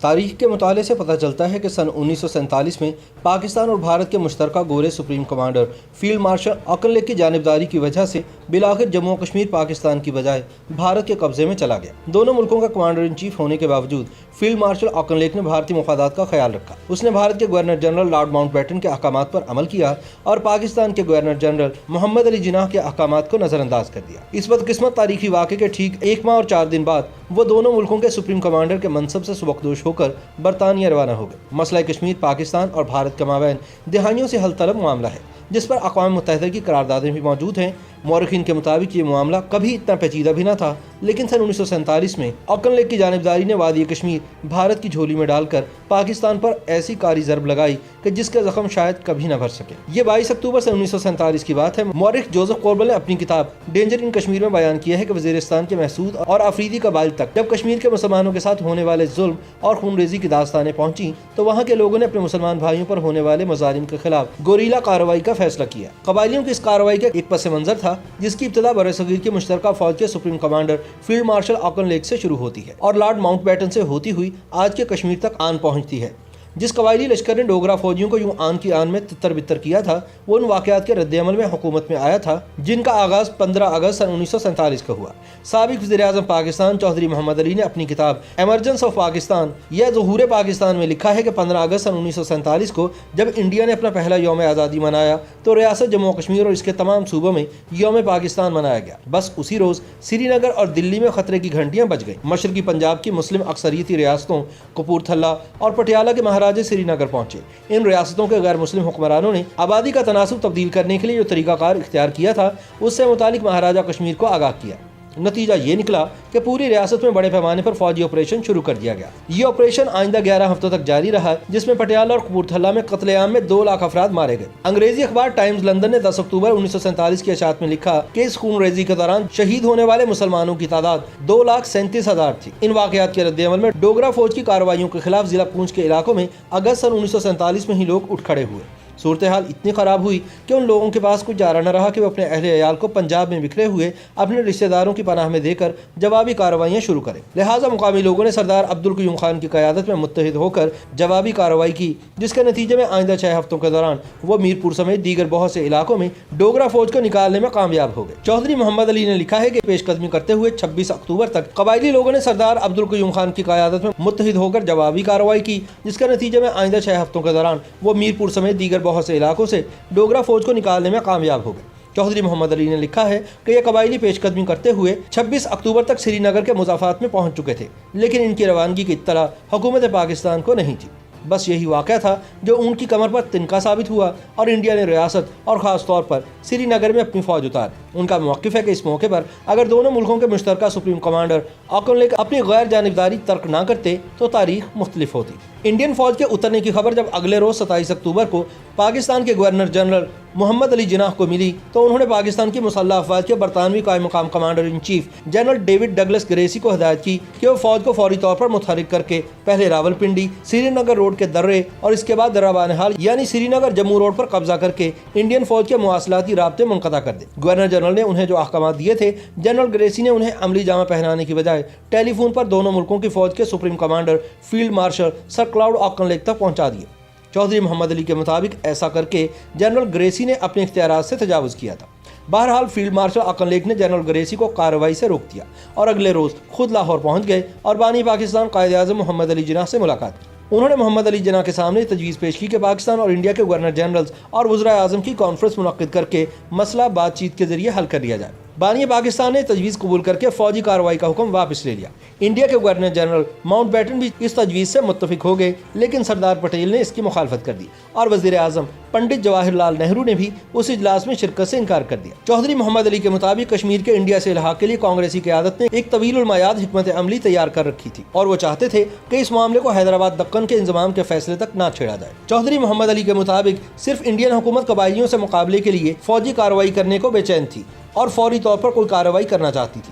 تاریخ کے مطالعے سے پتہ چلتا ہے کہ سن 1947 میں پاکستان اور بھارت کے مشترکہ گورے supreme commander field marshal Auchinleck کی جانبداری کی وجہ سے بالآخر جموں و کشمیر پاکستان کی بجائے بھارت کے قبضے میں چلا گیا۔ دونوں ملکوں کا کمانڈر ان چیف ہونے کے باوجود فیلڈ مارشل آکن لیگ نے بھارتی مفادات کا خیال رکھا۔ اس نے بھارت کے governor general Lord Mountbatten کے احکامات پر عمل کیا اور پاکستان کے گورنر جنرل محمد علی جناح کے احکامات کو نظر انداز کر دیا۔ اس بدقسمت تاریخی واقعے کے ٹھیک 1 ماہ اور 4 دن بعد وہ دونوں ملکوں کے سپریم کمانڈر کے منصب سے سبکدوش ہو کر برطانیہ روانہ ہو گئے۔ مسئلہ کشمیر پاکستان اور بھارت کے مابین دہائیوں سے حل طلب معاملہ ہے، جس پر اقوام متحدہ کی قراردادیں بھی موجود ہیں۔ مورخین کے مطابق یہ معاملہ کبھی اتنا پیچیدہ بھی نہ تھا، لیکن سن 1947 میں آکن لیگ کی جانبداری نے وادی کشمیر بھارت کی جھولی میں ڈال کر پاکستان پر ایسی کاری ضرب لگائی کہ جس کا زخم شاید کبھی نہ بھر سکے۔ یہ 22 اکتوبر سن 1947 کی بات ہے۔ مورخ جوزف کوربل نے اپنی کتاب ڈینجر ان کشمیر میں بیان کیا ہے کہ وزیرستان کے محسود اور افریدی قبائل تک جب کشمیر کے مسلمانوں کے ساتھ ہونے والے ظلم اور خون ریزی کی داستانیں پہنچی تو وہاں کے لوگوں نے اپنے مسلمان بھائیوں پر ہونے والے مظالم کے خلاف گوریلا کارروائی کا فیصلہ کیا۔ قبائلیوں کی اس کارروائی کا ایک پس منظر تھا جس کی ابتدا برصغیر کی مشترکہ فوج کے supreme commander field marshal Auchinleck سے شروع ہوتی ہے اور لارڈ ماؤنٹ بیٹن سے ہوتی ہوئی آج کے کشمیر تک آن پہنچتی ہے۔ جس قبائلی لشکر نے ڈوگرا فوجیوں کو یوں آن کی آن میں تتر بتر کیا تھا، وہ ان واقعات کے رد عمل میں حکومت میں آیا تھا جن کا آغاز 15 اگست سن 1947 کو ہوا۔ سابق وزیر اعظم پاکستان چودھری محمد علی نے اپنی کتاب ایمرجنس آف پاکستان یا ظہور پاکستان میں لکھا ہے کہ 15 اگست سن 1947 کو جب انڈیا نے اپنا پہلا یوم آزادی منایا تو ریاست جموں و کشمیر اور اس کے تمام صوبوں میں یوم پاکستان منایا گیا۔ بس اسی روز سری نگر اور دلی میں خطرے کی گھنٹیاں بج گئیں۔ مشرقی پنجاب کی مسلم اکثریتی ریاستوں کپورتھلا اور پٹیالہ کے مہاراجہ سری نگر پہنچے۔ ان ریاستوں کے غیر مسلم حکمرانوں نے آبادی کا تناسب تبدیل کرنے کے لیے جو طریقہ کار اختیار کیا تھا اس سے متعلق مہاراجہ کشمیر کو آگاہ کیا۔ نتیجہ یہ نکلا کہ پوری ریاست میں بڑے پیمانے پر فوجی آپریشن شروع کر دیا گیا۔ یہ آپریشن آئندہ 11 ہفتوں تک جاری رہا، جس میں پٹیالہ اور کپورتھلا میں قتل عام میں 2 لاکھ افراد مارے گئے۔ انگریزی اخبار ٹائمز لندن نے 10 اکتوبر 1947 کی اشاعت میں لکھا کہ اس خون ریزی کے دوران شہید ہونے والے مسلمانوں کی تعداد 2,37,000 تھی۔ ان واقعات کے رد عمل میں ڈوگرا فوج کی کارروائیوں کے خلاف ضلع پونچھ کے علاقوں میں اگست سن 1947 میں ہی لوگ اٹھ کھڑے ہوئے۔ صورتحال اتنی خراب ہوئی کہ ان لوگوں کے پاس کچھ چارہ نہ رہا کہ وہ اپنے اہل عیال کو پنجاب میں بکھرے ہوئے اپنے رشتہ داروں کی پناہ میں دے کر جوابی کارروائیاں شروع کریں۔ لہٰذا مقامی لوگوں نے سردار عبدالقیوم خان کی قیادت میں متحد ہو کر جوابی کارروائی کی، جس کے نتیجے میں آئندہ 6 ہفتوں کے دوران وہ میرپور سمیت دیگر بہت سے علاقوں میں ڈوگرا فوج کو نکالنے میں کامیاب ہو گئے۔ چودھری محمد علی نے لکھا ہے کہ پیش قدمی کرتے ہوئے 26 اکتوبر تک قبائلی لوگوں نے سردار عبدالقیوم خان کی قیادت میں متحد ہو کر جوابی کارروائی کی، جس کے نتیجے میں آئندہ 6 ہفتوں کے دوران وہ میرپور سمیت دیگر بہت سے علاقوں سے ڈوگرا فوج کو نکالنے میں کامیاب ہو گئے۔ چودھری محمد علی نے لکھا ہے کہ یہ قبائلی پیش قدمی کرتے ہوئے 26 اکتوبر تک سری نگر کے مضافات میں پہنچ چکے تھے، لیکن ان کی روانگی کی اطلاع حکومت پاکستان کو نہیں تھی۔ بس یہی واقعہ تھا جو ان کی کمر پر تنکا ثابت ہوا اور انڈیا نے ریاست اور خاص طور پر سری نگر میں اپنی فوج اتار۔ ان کا موقف ہے کہ اس موقع پر اگر دونوں ملکوں کے مشترکہ سپریم کمانڈر آکن لیگ اپنی غیر جانبداری ترک نہ کرتے تو تاریخ مختلف ہوتی۔ انڈین فوج کے اترنے کی خبر جب اگلے روز 27 اکتوبر کو پاکستان کے گورنر جنرل محمد علی جناح کو ملی تو انہوں نے پاکستان کی مسلح افواج کے برطانوی قائم مقام commander in chief general David Douglas Gracey کو ہدایت کی کہ وہ فوج کو فوری طور پر متحرک کر کے پہلے راولپنڈی سری نگر روڈ کے درے اور اس کے بعد درہ بانہال یعنی سری نگر جموں روڈ پر قبضہ کر کے انڈین فوج کے مواصلاتی رابطے منقطع کر دے۔ گورنر جنرل نے انہیں جو احکامات دیے تھے، جنرل گریسی نے انہیں عملی جامہ پہنانے کی بجائے ٹیلی فون پر دونوں ملکوں کی فوج کے سپریم کمانڈر فیلڈ مارشل سر کلاؤڈ آکن لیگ تک پہنچا دیے۔ چودھری محمد علی کے مطابق ایسا کر کے جنرل گریسی نے اپنے اختیارات سے تجاوز کیا تھا۔ بہرحال فیلڈ مارشل آکن لیگ نے جنرل گریسی کو کارروائی سے روک دیا اور اگلے روز خود لاہور پہنچ گئے اور بانی پاکستان قائد اعظم محمد علی جناح سے ملاقات کی۔ انہوں نے محمد علی جناح کے سامنے تجویز پیش کی کہ پاکستان اور انڈیا کے گورنر جنرلز اور وزرائے اعظم کی کانفرنس منعقد کر کے مسئلہ بات چیت کے ذریعے حل کر لیا جائے۔ بانی پاکستان نے تجویز قبول کر کے فوجی کارروائی کا حکم واپس لے لیا۔ انڈیا کے گورنر جنرل ماؤنٹ بیٹن بھی اس تجویز سے متفق ہو گئے، لیکن سردار پٹیل نے اس کی مخالفت کر دی اور وزیر اعظم پنڈت جواہر لال نہرو نے بھی اس اجلاس میں شرکت سے انکار کر دیا۔ چودھری محمد علی کے مطابق کشمیر کے انڈیا سے الحاق کے لیے کانگریسی قیادت نے ایک طویل المیعاد حکمت عملی تیار کر رکھی تھی اور وہ چاہتے تھے کہ اس معاملے کو حیدرآباد دکن کے انضمام کے فیصلے تک نہ چھیڑا جائے۔ چودھری محمد علی کے مطابق صرف انڈین حکومت قبائلیوں سے مقابلے کے لیے فوجی کارروائی کرنے کو بے چین تھی اور فوری طور پر کوئی کارروائی کرنا چاہتی تھی۔